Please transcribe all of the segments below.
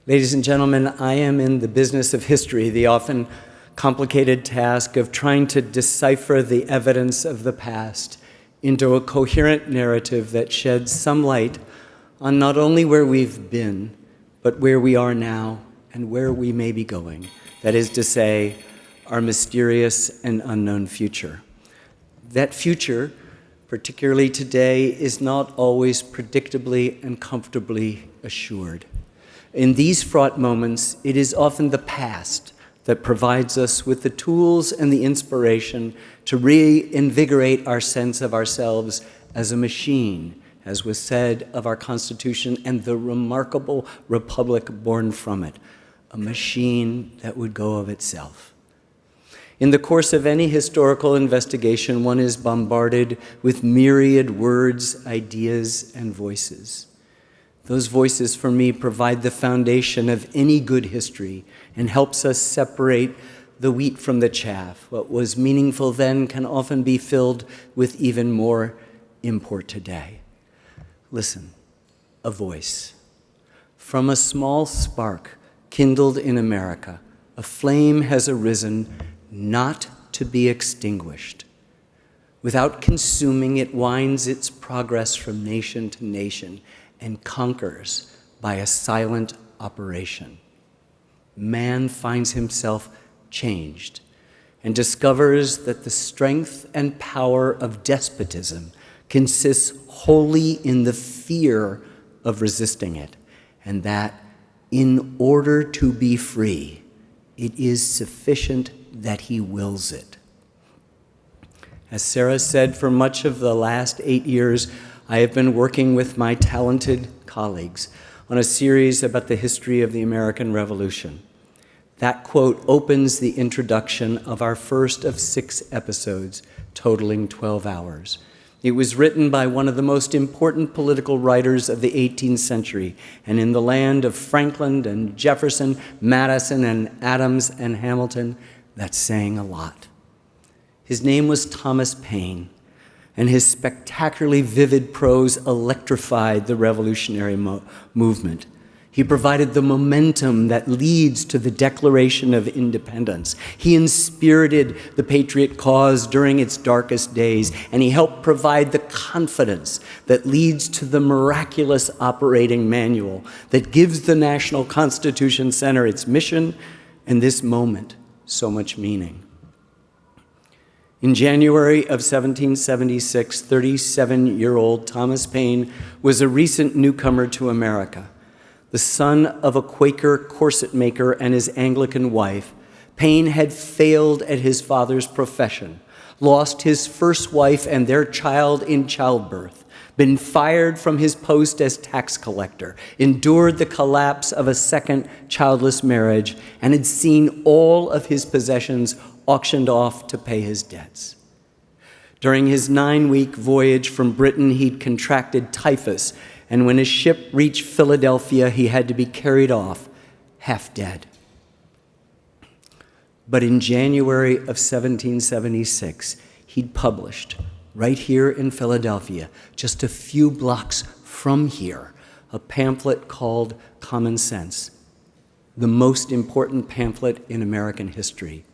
Ladies and gentlemen, I am in the business of history, the often complicated task of trying to decipher the evidence of the past into a coherent narrative that sheds some light on not only where we've been, but where we are now and where we may be going. That is to say, our mysterious and unknown future. That future, particularly today, is not always predictably and comfortably assured. In these fraught moments, it is often the past that provides us with the tools and the inspiration to reinvigorate our sense of ourselves as a machine, as was said of our Constitution and the remarkable republic born from it, a machine that would go of itself. In the course of any historical investigation, one is bombarded with myriad words, ideas, and voices. Those voices, for me, provide the foundation of any good history and helps us separate the wheat from the chaff. What was meaningful then can often be filled with even more import today. Listen, a voice. From a small spark kindled in America, a flame has arisen not to be extinguished. Without consuming, it winds its progress from nation to nation and conquers by a silent operation. Man finds himself changed and discovers that the strength and power of despotism consists wholly in the fear of resisting it, and that in order to be free, it is sufficient that he wills it. As Sarah said, for much of the last 8 years, I have been working with my talented colleagues on a series about the history of the American Revolution. That quote opens the introduction of our first of 6 episodes, totaling 12 hours. It was written by one of the most important political writers of the 18th century, and in the land of Franklin and Jefferson, Madison and Adams and Hamilton, that's saying a lot. His name was Thomas Paine, and his spectacularly vivid prose electrified the revolutionary movement. He provided the momentum that leads to the Declaration of Independence. He inspirited the patriot cause during its darkest days, and he helped provide the confidence that leads to the miraculous operating manual that gives the National Constitution Center its mission and this moment so much meaning. In January of 1776, 37-year-old Thomas Paine was a recent newcomer to America. The son of a Quaker corset maker and his Anglican wife, Paine had failed at his father's profession, lost his first wife and their child in childbirth, been fired from his post as tax collector, endured the collapse of a second childless marriage, and had seen all of his possessions auctioned off to pay his debts. During his 9-week voyage from Britain, he'd contracted typhus, and when his ship reached Philadelphia, he had to be carried off, half dead. But in January of 1776, he'd published, right here in Philadelphia, just a few blocks from here, a pamphlet called Common Sense, the most important pamphlet in American history.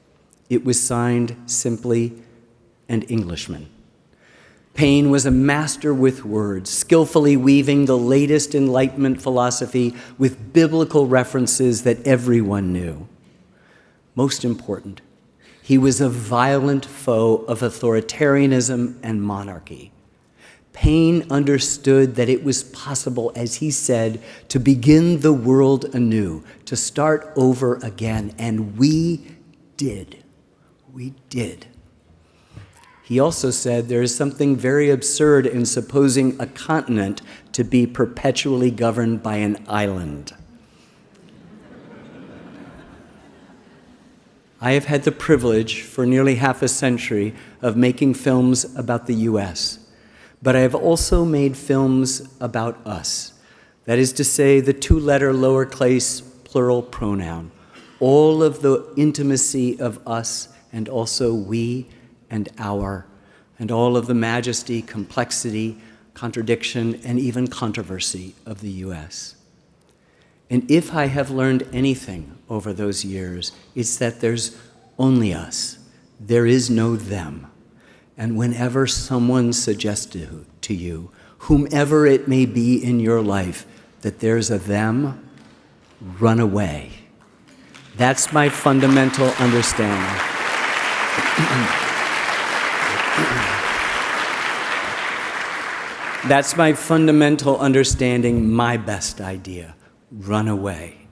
It was signed simply an Englishman. Paine was a master with words, skillfully weaving the latest Enlightenment philosophy with biblical references that everyone knew. Most important, he was a violent foe of authoritarianism and monarchy. Paine understood that it was possible, as he said, to begin the world anew, to start over again, and we did. We did. He also said there is something very absurd in supposing a continent to be perpetually governed by an island. I have had the privilege for nearly half a century of making films about the U.S., but I have also made films about us. That is to say, the 2-letter lowercase plural pronoun, all of the intimacy of us and also we and our, and all of the majesty, complexity, contradiction, and even controversy of the U.S. And if I have learned anything over those years, it's that there's only us. There is no them. And whenever someone suggests to you, whomever it may be in your life, that there's a them, run away. That's my fundamental understanding. That's my fundamental understanding, my best idea. Run away.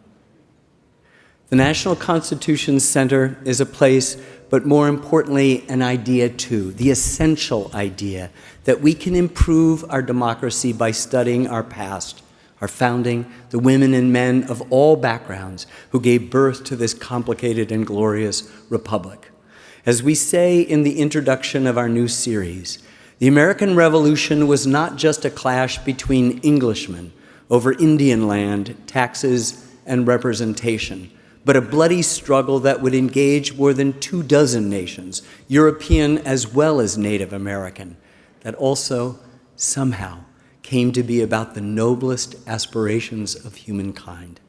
The National Constitution Center is a place, but more importantly, an idea too, the essential idea that we can improve our democracy by studying our past, our founding, the women and men of all backgrounds who gave birth to this complicated and glorious republic. As we say in the introduction of our new series, the American Revolution was not just a clash between Englishmen over Indian land, taxes, and representation, but a bloody struggle that would engage more than 24 nations, European as well as Native American, that also somehow came to be about the noblest aspirations of humankind.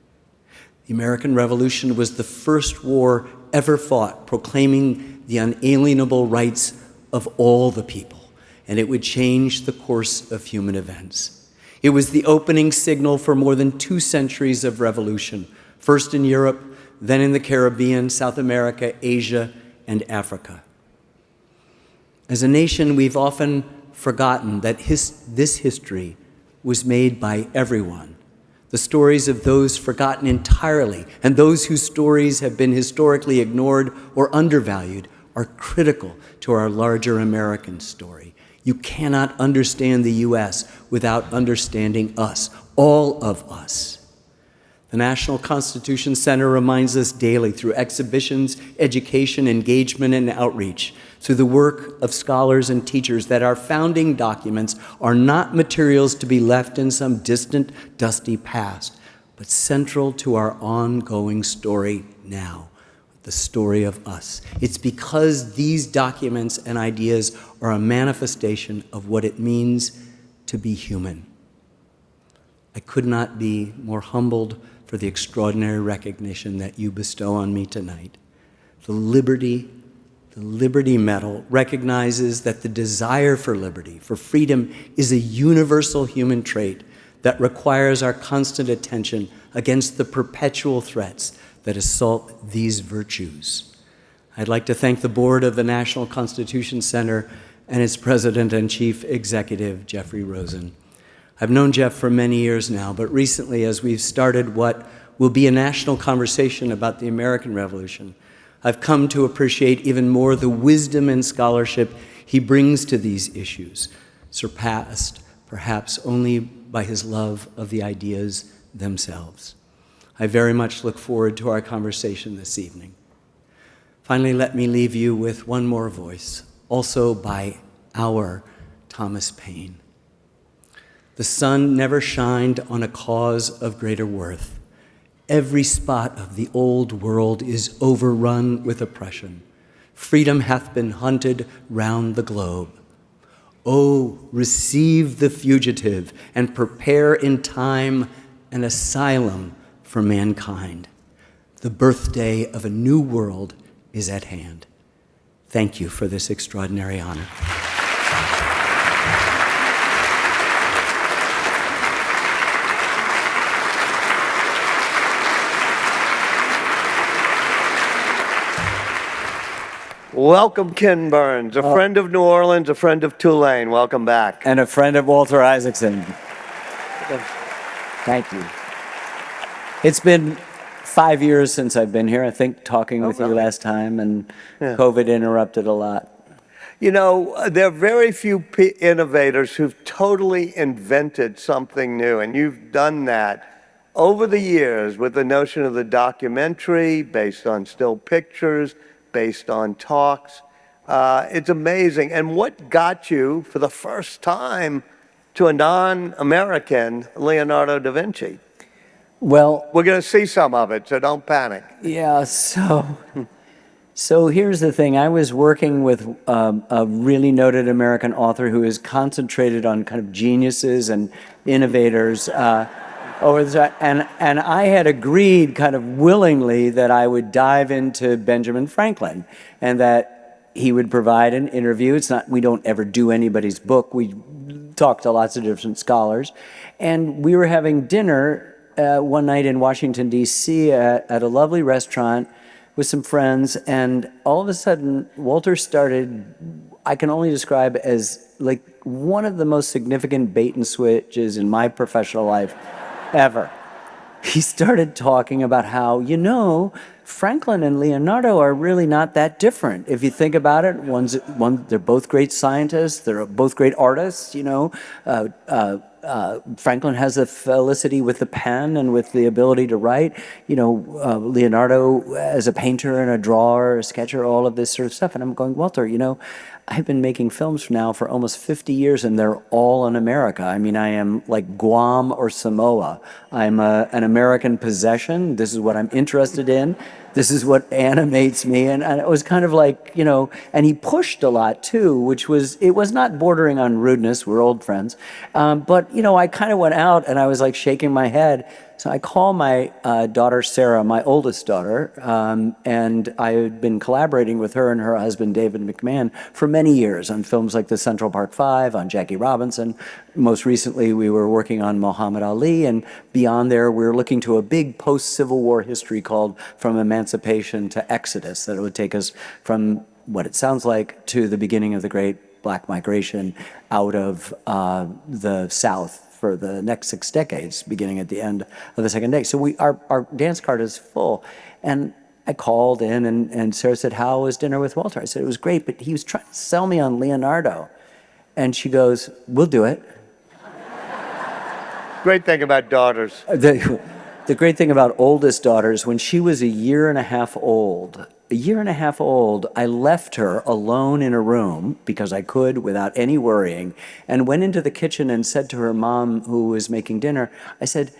The American Revolution was the first war ever fought, proclaiming the unalienable rights of all the people, and it would change the course of human events. It was the opening signal for more than 2 centuries of revolution, first in Europe, then in the Caribbean, South America, Asia, and Africa. As a nation, we've often forgotten that this history was made by everyone. The stories of those forgotten entirely and those whose stories have been historically ignored or undervalued are critical to our larger American story. You cannot understand the U.S. without understanding us, all of us. The National Constitution Center reminds us daily through exhibitions, education, engagement, and outreach, through the work of scholars and teachers, that our founding documents are not materials to be left in some distant, dusty past, but central to our ongoing story now. The story of us. It's because these documents and ideas are a manifestation of what it means to be human. I could not be more humbled for the extraordinary recognition that you bestow on me tonight. The Liberty Medal recognizes that the desire for liberty, for freedom, is a universal human trait that requires our constant attention against the perpetual threats that assault these virtues. I'd like to thank the board of the National Constitution Center and its president and chief executive, Jeffrey Rosen. I've known Jeff for many years now, but recently, as we've started what will be a national conversation about the American Revolution, I've come to appreciate even more the wisdom and scholarship he brings to these issues, surpassed perhaps only by his love of the ideas themselves. I very much look forward to our conversation this evening. Finally, let me leave you with one more voice, also by our Thomas Paine. The sun never shined on a cause of greater worth. Every spot of the old world is overrun with oppression. Freedom hath been hunted round the globe. Oh, receive the fugitive and prepare in time an asylum for mankind. The birthday of a new world is at hand. Thank you for this extraordinary honor. Welcome, Ken Burns, a friend of New Orleans, a friend of Tulane. Welcome back. And a friend of Walter Isaacson. Thank you. It's been 5 years since I've been here, I think, talking with you last time, and COVID interrupted a lot. You know, there are very few innovators who've totally invented something new, and you've done that over the years with the notion of the documentary based on still pictures, based on talks. It's amazing. And what got you, for the first time, to a non-American Leonardo da Vinci? Well, we're going to see some of it, so don't panic. Yeah, so here's the thing. I was working with a really noted American author who is concentrated on kind of geniuses and innovators. over the time. And I had agreed kind of willingly that I would dive into Benjamin Franklin and that he would provide an interview. It's not, we don't ever do anybody's book. We talk to lots of different scholars. And we were having dinner one night in Washington, D.C. At a lovely restaurant with some friends. And all of a sudden, Walter started, I can only describe as like one of the most significant bait and switches in my professional life ever. He started talking about how, you know, Franklin and Leonardo are really not that different. If you think about it, they're both great scientists, they're both great artists, you know. Franklin has a felicity with the pen and with the ability to write. You know, Leonardo as a painter and a drawer, a sketcher, all of this sort of stuff. And I'm going, Walter, you know, I've been making films now for almost 50 years and they're all in America. I mean, I am like Guam or Samoa. I'm an American possession. This is what I'm interested in. This is what animates me. And it was kind of like, you know, and he pushed a lot too, which was, it was not bordering on rudeness. We're old friends. But, you know, I kind of went out and I was like shaking my head. So I call my daughter, Sarah, my oldest daughter, and I had been collaborating with her and her husband, David McMahon, for many years on films like The Central Park Five, on Jackie Robinson. Most recently, we were working on Muhammad Ali, and beyond there, we were looking to a big post-Civil War history called From Emancipation to Exodus, that it would take us from what it sounds like to the beginning of the Great Black Migration out of the South for the next 6 decades, beginning at the end of the second day. So our dance card is full. And I called in and Sarah said, how was dinner with Walter? I said, it was great, but he was trying to sell me on Leonardo. And she goes, we'll do it. Great thing about daughters. The great thing about oldest daughters, when she was a year and a half old, I left her alone in a room because I could without any worrying, and went into the kitchen and said to her mom, who was making dinner, I said,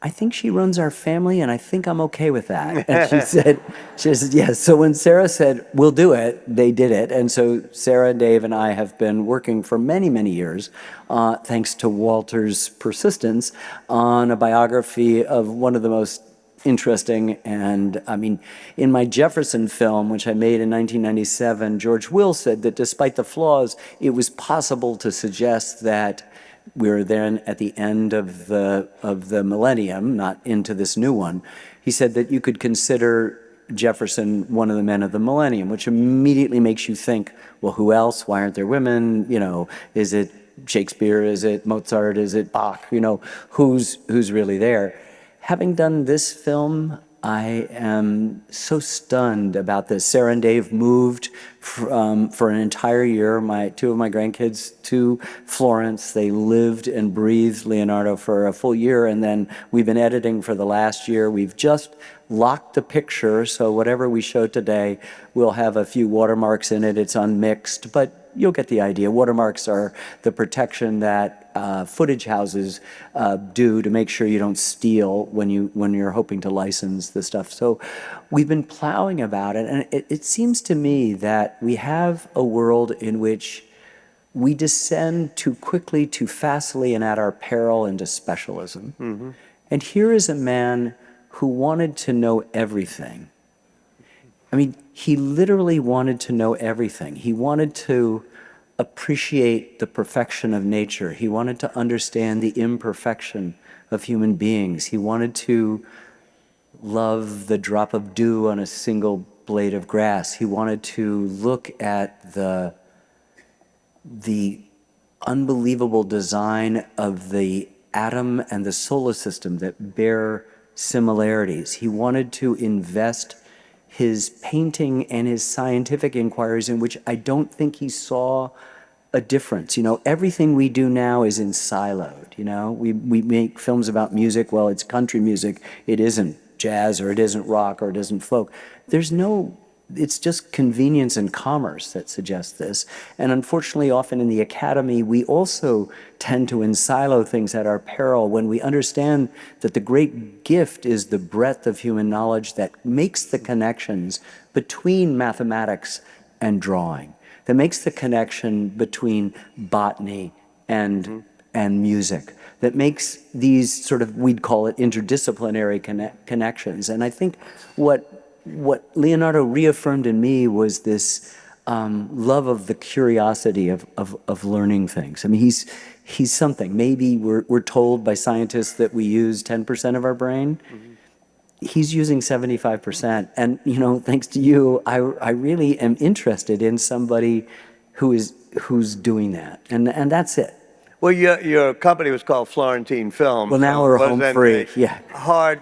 I think she runs our family and I think I'm okay with that. And she said, yes. So when Sarah said, we'll do it, they did it. And so Sarah, Dave, and I have been working for many, many years, thanks to Walter's persistence, on a biography of one of the most interesting. And I mean, in my Jefferson film, which I made in 1997, George Will said that despite the flaws, it was possible to suggest that we're then at the end of the millennium, not into this new one. He said that you could consider Jefferson one of the men of the millennium, which immediately makes you think, well, who else? Why aren't there women? You know, is it Shakespeare? Is it Mozart? Is it Bach? You know, who's really there? Having done this film, I am so stunned about this. Sarah and Dave moved for an entire year, two of my grandkids, to Florence. They lived and breathed Leonardo for a full year, and then we've been editing for the last year. We've just locked the picture, so whatever we show today will have a few watermarks in it. It's unmixed, but you'll get the idea. Watermarks are the protection that footage houses do to make sure you don't steal when you're hoping to license the stuff. So we've been plowing about it, and it seems to me that we have a world in which we descend too quickly, too fastly, and at our peril into specialism. Mm-hmm. And here is a man who wanted to know everything. I mean, he literally wanted to know everything. He wanted to appreciate the perfection of nature. He wanted to understand the imperfection of human beings. He wanted to love the drop of dew on a single blade of grass. He wanted to look at the unbelievable design of the atom and the solar system that bear similarities. He wanted to invest his painting and his scientific inquiries in which I don't think he saw a difference. You know, everything we do now is in siloed, you know? We make films about music, well, it's country music, it isn't jazz, or it isn't rock, or it isn't folk. It's just convenience and commerce that suggests this. And unfortunately, often in the academy, we also tend to silo things at our peril when we understand that the great gift is the breadth of human knowledge that makes the connections between mathematics and drawing, that makes the connection between botany and and music that makes these sort of, we'd call it interdisciplinary connections. And I think what Leonardo reaffirmed in me was this love of the curiosity of learning things. I mean, he's something. Maybe we're told by scientists that we use 10% of our brain. He's using 75%. And, you know, thanks to you, I really am interested in somebody who's doing that. And that's it. Well, your company was called Florentine Films. Well, now we're home free. Yeah. Hard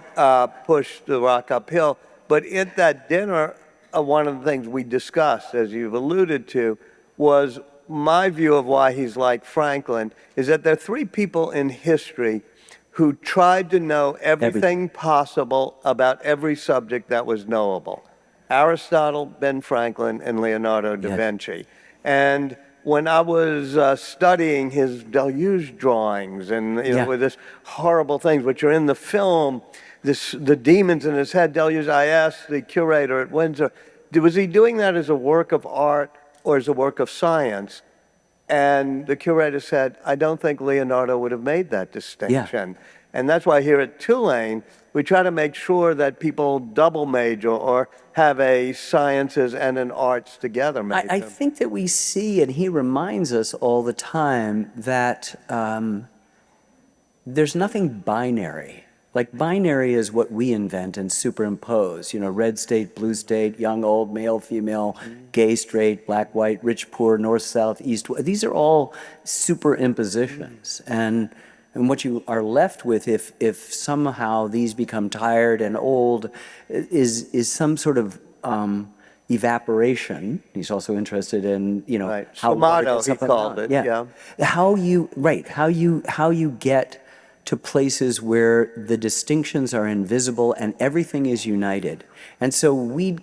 push to rock uphill. But at that dinner, one of the things we discussed, as you've alluded to, was my view of why he's like Franklin, is that there are three people in history who tried to know everything possible about every subject that was knowable. Aristotle, Ben Franklin, and Leonardo da Vinci. And when I was studying his deluge drawings and with this horrible things which are in the film, the demons in his head, deluge, I asked the curator at Windsor, was he doing that as a work of art or as a work of science? And the curator said, I don't think Leonardo would have made that distinction. And that's why here at Tulane, we try to make sure that people double major or have a sciences and an arts together. I think that we see, and he reminds us all the time, that there's nothing binary. Like binary is what we invent and superimpose, you know, red state, blue state, young, old, male, female, gay, straight, black, white, rich, poor, north, south, east, west. These are all superimpositions. And what you are left with if somehow these become tired and old is some sort of evaporation. He's also interested in, you know, how he called it. Yeah. How you get to places where the distinctions are invisible and everything is united. And so we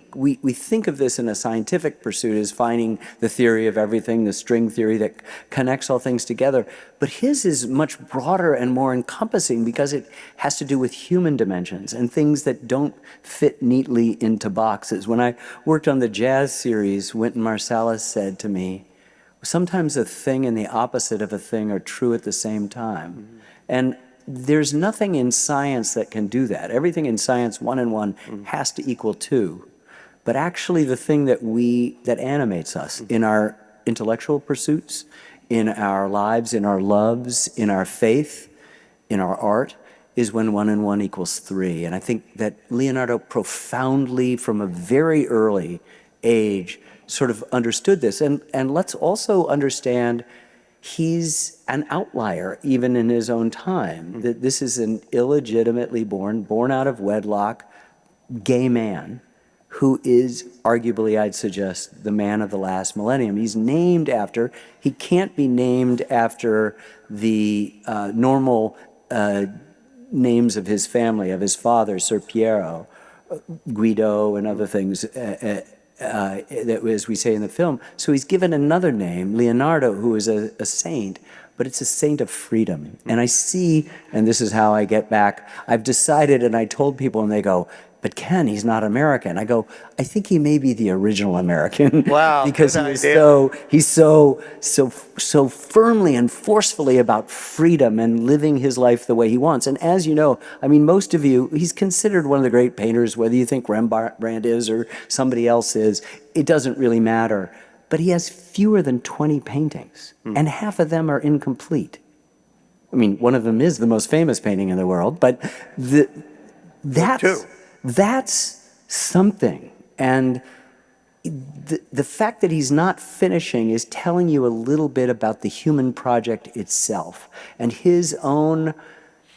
think of this in a scientific pursuit as finding the theory of everything, the string theory that connects all things together. But his is much broader and more encompassing because it has to do with human dimensions and things that don't fit neatly into boxes. When I worked on the jazz series, Wynton Marsalis said to me, sometimes a thing and the opposite of a thing are true at the same time. And there's nothing in science that can do that. Everything in science, 1 and 1, has to equal 2. But actually the thing that animates us in our intellectual pursuits, in our lives, in our loves, in our faith, in our art, is when 1 and 1 equals 3. And I think that Leonardo profoundly, from a very early age, sort of understood this. And let's also understand he's an outlier even in his own time. That this is an illegitimately born out of wedlock, gay man who is arguably, I'd suggest, the man of the last millennium. He's named after, he can't be named after the normal names of his family, of his father, Ser Piero, Guido, and other things, that, as we say in the film. So he's given another name, Leonardo, who is a saint, but it's a saint of freedom. And I see, and this is how I get back, I've decided, and I told people, and they go, but Ken, he's not American. I go, I think he may be the original American. Wow. Because he's so firmly and forcefully about freedom and living his life the way he wants. And as you know, I mean, most of you, he's considered one of the great painters, whether you think Rembrandt is or somebody else is, it doesn't really matter. But he has fewer than 20 paintings, and half of them are incomplete. I mean, one of them is the most famous painting in the world, but that's something. And the fact that he's not finishing is telling you a little bit about the human project itself and his own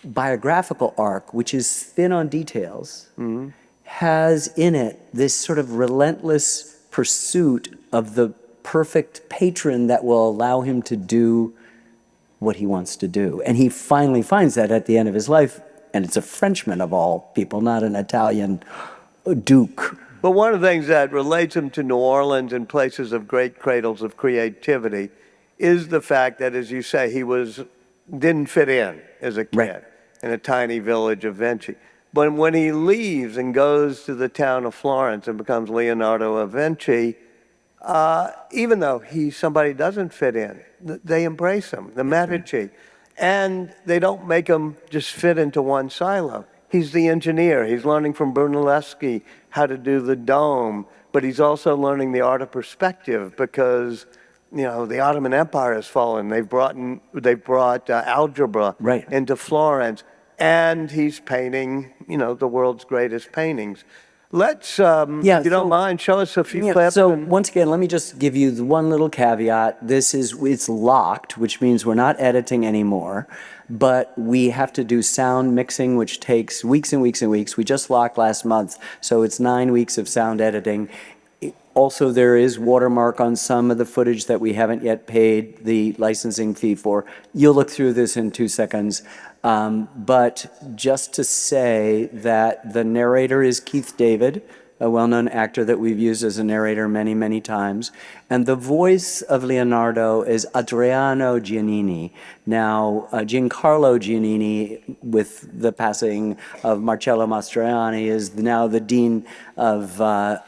biographical arc, which is thin on details, has in it this sort of relentless pursuit of the perfect patron that will allow him to do what he wants to do. And he finally finds that at the end of his life. And it's a Frenchman of all people, not an Italian duke. But one of the things that relates him to New Orleans and places of great cradles of creativity is the fact that, as you say, he didn't fit in as a kid in a tiny village of Vinci. But when he leaves and goes to the town of Florence and becomes Leonardo da Vinci, even though somebody doesn't fit in, they embrace him, the Medici. And they don't make him just fit into one silo. He's the engineer. He's learning from Brunelleschi how to do the dome, but he's also learning the art of perspective because, you know, the Ottoman Empire has fallen. They've brought algebra Right. into Florence, and he's painting, you know, the world's greatest paintings. Let's, if you don't mind, show us a few clips. So once again, let me just give you the one little caveat. It's locked, which means we're not editing anymore, but we have to do sound mixing, which takes weeks and weeks and weeks. We just locked last month, so it's 9 weeks of sound editing. Also, there is watermark on some of the footage that we haven't yet paid the licensing fee for. You'll look through this in 2 seconds. But just to say that the narrator is Keith David, a well-known actor that we've used as a narrator many, many times. And the voice of Leonardo is Adriano Giannini. Now, Giancarlo Giannini, with the passing of Marcello Mastroianni, is now the dean of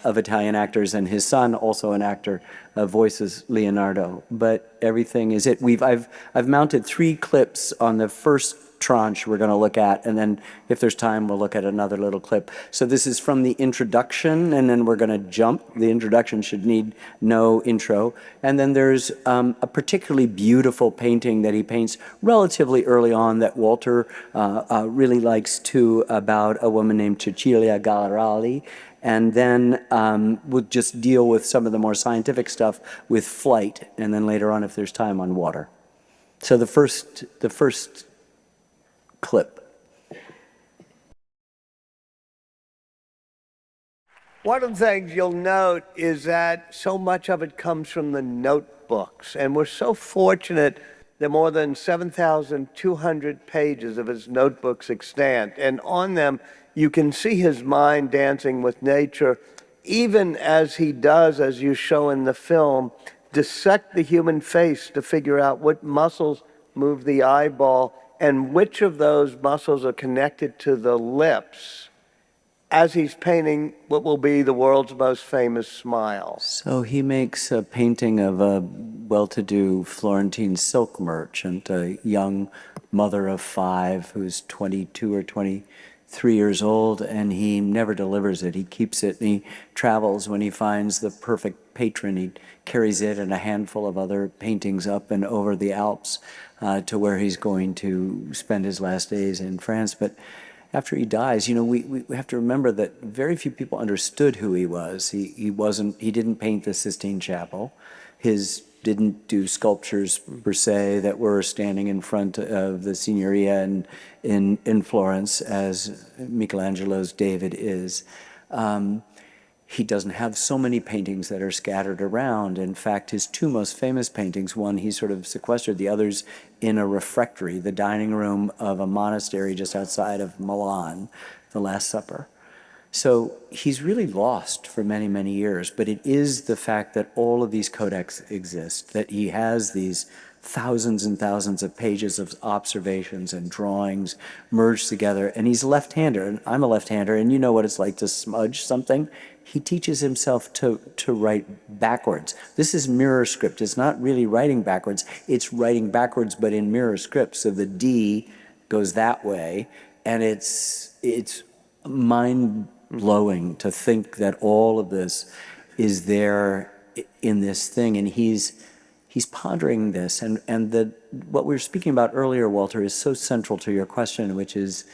Italian actors, and his son, also an actor, voices Leonardo. But everything is it. I've mounted 3 clips on the first tranche we're going to look at, and then if there's time we'll look at another little clip. So this is from the introduction, and then we're going to jump. The introduction should need no intro. And then there's a particularly beautiful painting that he paints relatively early on that Walter really likes too, about a woman named Cecilia Gallerali. And then we'll just deal with some of the more scientific stuff with flight, and then later on, if there's time, on water. So the first clip. One of the things you'll note is that so much of it comes from the notebooks, and we're so fortunate that more than 7,200 pages of his notebooks extant, and on them you can see his mind dancing with nature, even as he does, as you show in the film, dissect the human face to figure out what muscles move the eyeball and which of those muscles are connected to the lips as he's painting what will be the world's most famous smile. So he makes a painting of a well-to-do Florentine silk merchant, a young mother of 5 who's 22 or 23 years old, and he never delivers it. He keeps it, and he travels. When he finds the perfect patron, he carries it and a handful of other paintings up and over the Alps to where he's going to spend his last days in France. But after he dies, you know, we have to remember that very few people understood who he was. He didn't paint the Sistine Chapel. Didn't do sculptures per se that were standing in front of the Signoria in Florence, as Michelangelo's David is. He doesn't have so many paintings that are scattered around. In fact, his 2 most famous paintings, one he sort of sequestered, the others in a refectory, the dining room of a monastery just outside of Milan, the Last Supper. So he's really lost for many, many years, but it is the fact that all of these codex exist, that he has these thousands and thousands of pages of observations and drawings merged together, and he's a left-hander, and I'm a left-hander, and you know what it's like to smudge something. He teaches himself to write backwards. This is mirror script. It's not really writing backwards. It's writing backwards, but in mirror script. So the D goes that way, and it's mind-blowing to think that all of this is there in this thing, and he's pondering this. And what we were speaking about earlier, Walter, is so central to your question, which is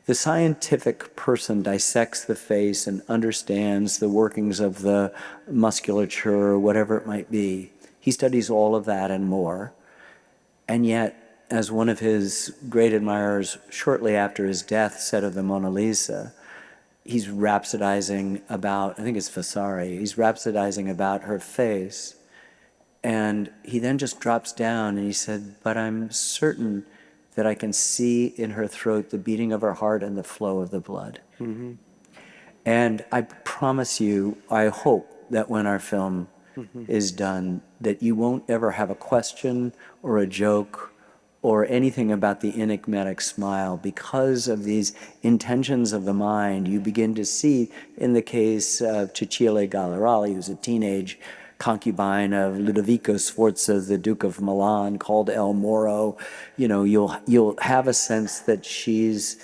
the scientific person dissects the face and understands the workings of the musculature, or whatever it might be. He studies all of that and more. And yet, as one of his great admirers shortly after his death said of the Mona Lisa, he's rhapsodizing about, I think it's Vasari, he's rhapsodizing about her face. And he then just drops down and he said, but I'm certain that I can see in her throat the beating of her heart and the flow of the blood. Mm-hmm. And I promise you, I hope that when our film is done, that you won't ever have a question or a joke or anything about the enigmatic smile. Because of these intentions of the mind, you begin to see, in the case of Cecilia Gallerali, who's a teenage concubine of Ludovico Sforza, the Duke of Milan, called El Moro. You know, you'll have a sense that she's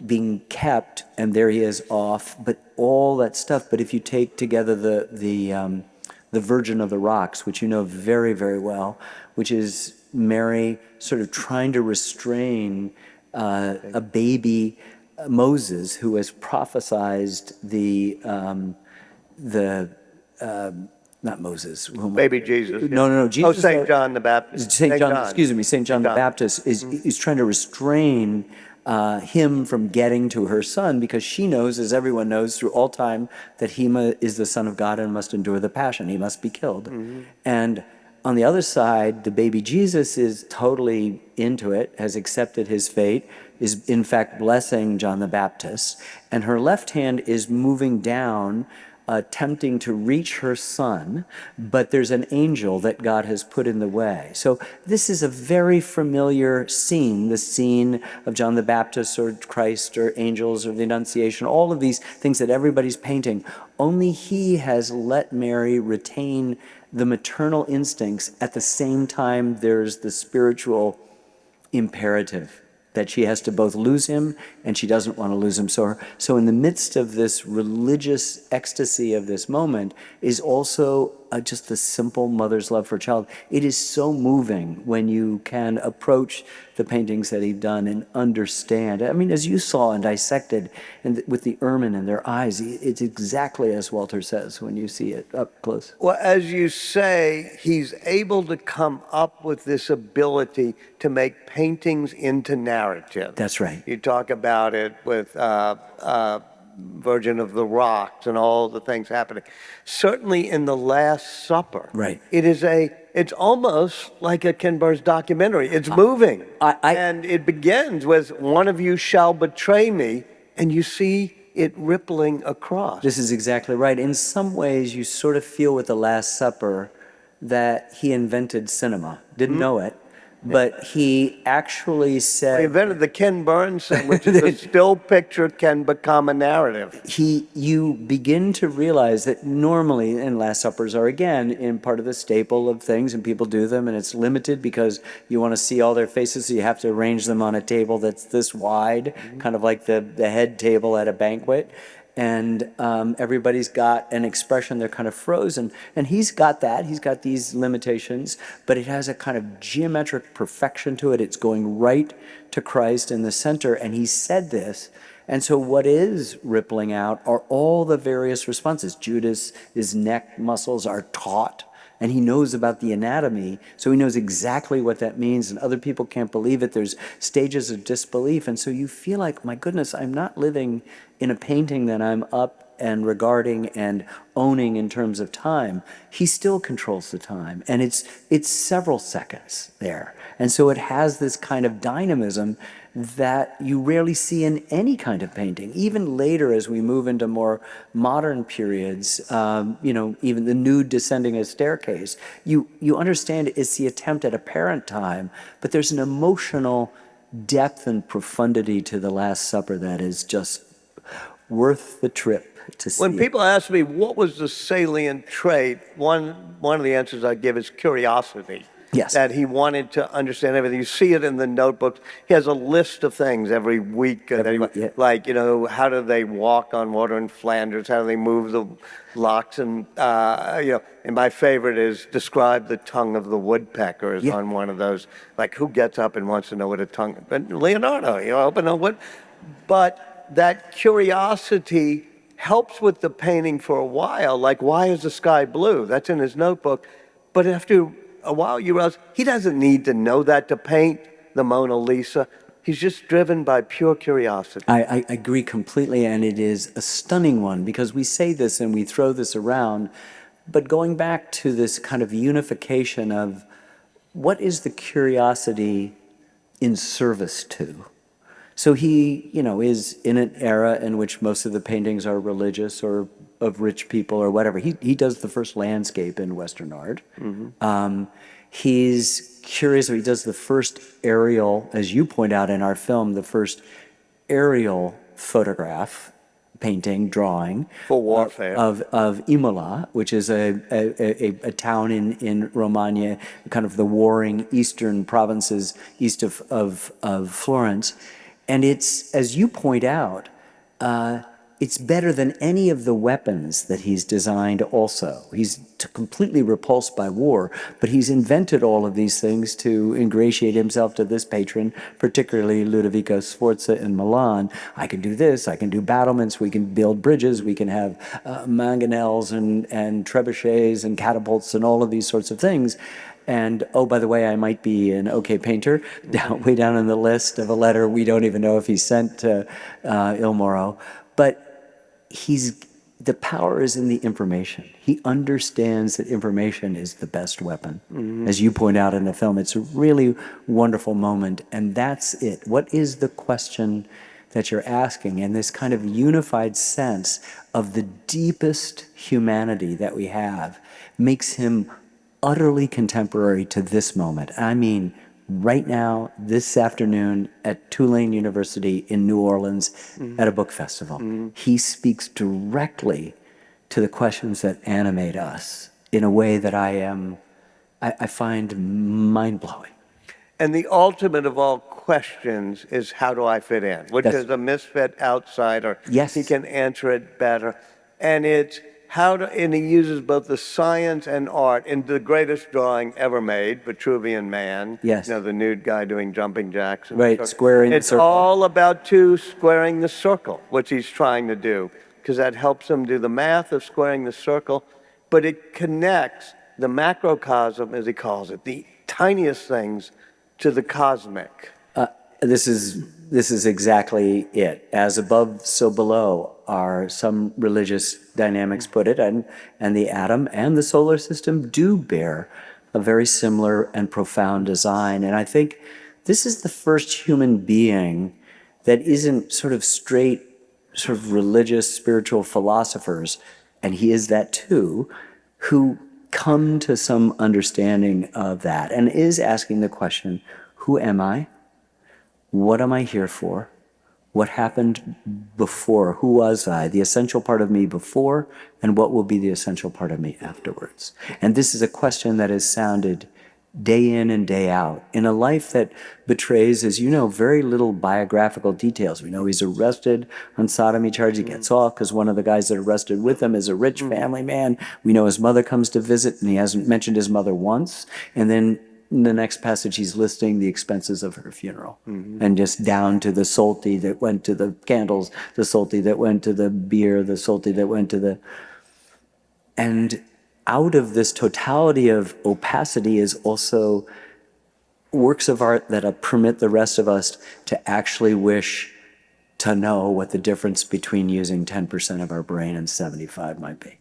being kept, and there he is off, but all that stuff. But if you take together the Virgin of the Rocks, which you know very, very well, which is Mary sort of trying to restrain a baby Moses who has prophesized not Moses. Baby Jesus. No, Jesus. Oh, St. John the Baptist. St. John, excuse me, St. John the Baptist is trying to restrain him from getting to her son, because she knows, as everyone knows through all time, that he is the Son of God and must endure the passion. He must be killed. And on the other side, the baby Jesus is totally into it, has accepted his fate, is in fact blessing John the Baptist, and her left hand is moving down, attempting to reach her son, but there's an angel that God has put in the way. So this is a very familiar scene, the scene of John the Baptist or Christ or angels or the Annunciation, all of these things that everybody's painting. Only he has let Mary retain the maternal instincts. At the same time, there's the spiritual imperative that she has to both lose him and she doesn't want to lose him. So in the midst of this religious ecstasy of this moment is also just the simple mother's love for a child. It is so moving when you can approach the paintings that he's done and understand. I mean, as you saw and dissected, and with the ermine in their eyes, it's exactly as Walter says when you see it up close. Well, as you say, he's able to come up with this ability to make paintings into narrative. That's right. You talk about it with Virgin of the Rocks and all the things happening. Certainly in The Last Supper, right? It's almost like a Ken Burns documentary. It's moving, and it begins with "One of you shall betray me," and you see it rippling across. This is exactly right. In some ways, you sort of feel with The Last Supper that he invented cinema. Didn't know it. But he actually said... He invented the Ken Burns thing, which is a still picture can become a narrative. You begin to realize that normally, and Last Suppers are again in part of the staple of things, and people do them, and it's limited because you want to see all their faces, so you have to arrange them on a table that's this wide, kind of like the head table at a banquet. And everybody's got an expression, they're kind of frozen. And he's got that, he's got these limitations, but it has a kind of geometric perfection to it. It's going right to Christ in the center, and he said this. And so what is rippling out are all the various responses. Judas, his neck muscles are taut, and he knows about the anatomy, so he knows exactly what that means, and other people can't believe it. There's stages of disbelief, and so you feel like, my goodness, I'm not living in a painting that I'm up and regarding and owning in terms of time. He still controls the time, and it's several seconds there. And so it has this kind of dynamism that you rarely see in any kind of painting. Even later, as we move into more modern periods, even the nude descending a staircase, you understand it's the attempt at apparent time, but there's an emotional depth and profundity to The Last Supper that is just worth the trip to see. When people ask me what was the salient trait, one of the answers I give is curiosity. Yes. That he wanted to understand everything. You see it in the notebooks. He has a list of things every week. Like, how do they walk on water in Flanders? How do they move the locks? And my favorite is describe the tongue of the woodpecker is on one of those. Like, who gets up and wants to know what a tongue... But Leonardo, But that curiosity helps with the painting for a while. Like, why is the sky blue? That's in his notebook. But after a while, you realize he doesn't need to know that to paint the Mona Lisa. He's just driven by pure curiosity. I agree completely, and it is a stunning one, because we say this and we throw this around, but going back to this kind of unification of what is the curiosity in service to? So he, is in an era in which most of the paintings are religious or of rich people or whatever. He does the first landscape in Western art. He's curious. He does the first aerial, as you point out in our film, the first aerial photograph painting, drawing. For warfare. Of Imola, which is a town in Romagna, kind of the warring eastern provinces east of Florence. And it's, as you point out, it's better than any of the weapons that he's designed also. He's completely repulsed by war, but he's invented all of these things to ingratiate himself to this patron, particularly Ludovico Sforza in Milan. I can do this, I can do battlements, we can build bridges, we can have mangonels and trebuchets and catapults and all of these sorts of things. And, oh, by the way, I might be an okay painter, way down on the list of a letter we don't even know if he sent to Il Moro. But the power is in the information. He understands that information is the best weapon. Mm-hmm. As you point out in the film, it's a really wonderful moment, and that's it. What is the question that you're asking? And this kind of unified sense of the deepest humanity that we have makes him utterly contemporary to this moment. I mean, right now, this afternoon at Tulane University in New Orleans at a book festival. He speaks directly to the questions that animate us in a way that I find mind-blowing. And the ultimate of all questions is, how do I fit in? Which is a misfit outsider. Yes. He can answer it better. And it's and he uses both the science and art in the greatest drawing ever made, Vitruvian Man. Yes. You know, the nude guy doing jumping jacks. Right, squaring the circle. It's all about squaring the circle, which he's trying to do, because that helps him do the math of squaring the circle, but it connects the macrocosm, as he calls it, the tiniest things, to the cosmic. This is exactly it. As above, so below are some religious dynamics put it, and the atom and the solar system do bear a very similar and profound design. And I think this is the first human being that isn't sort of religious, spiritual philosophers, and he is that too, who come to some understanding of that and is asking the question, who am I? What am I here for? What happened before? Who was I? The essential part of me before, and what will be the essential part of me afterwards? And this is a question that is sounded day in and day out in a life that betrays, as you know, very little biographical details. We know he's arrested on sodomy charge. He gets off because one of the guys that arrested with him is a rich family man. We know his mother comes to visit, and he hasn't mentioned his mother once. And then in the next passage, he's listing the expenses of her funeral, and just down to the solti that went to the candles, the solti that went to the beer, the solti that went to the... And out of this totality of opacity is also works of art that permit the rest of us to actually wish to know what the difference between using 10% of our brain and 75 might be.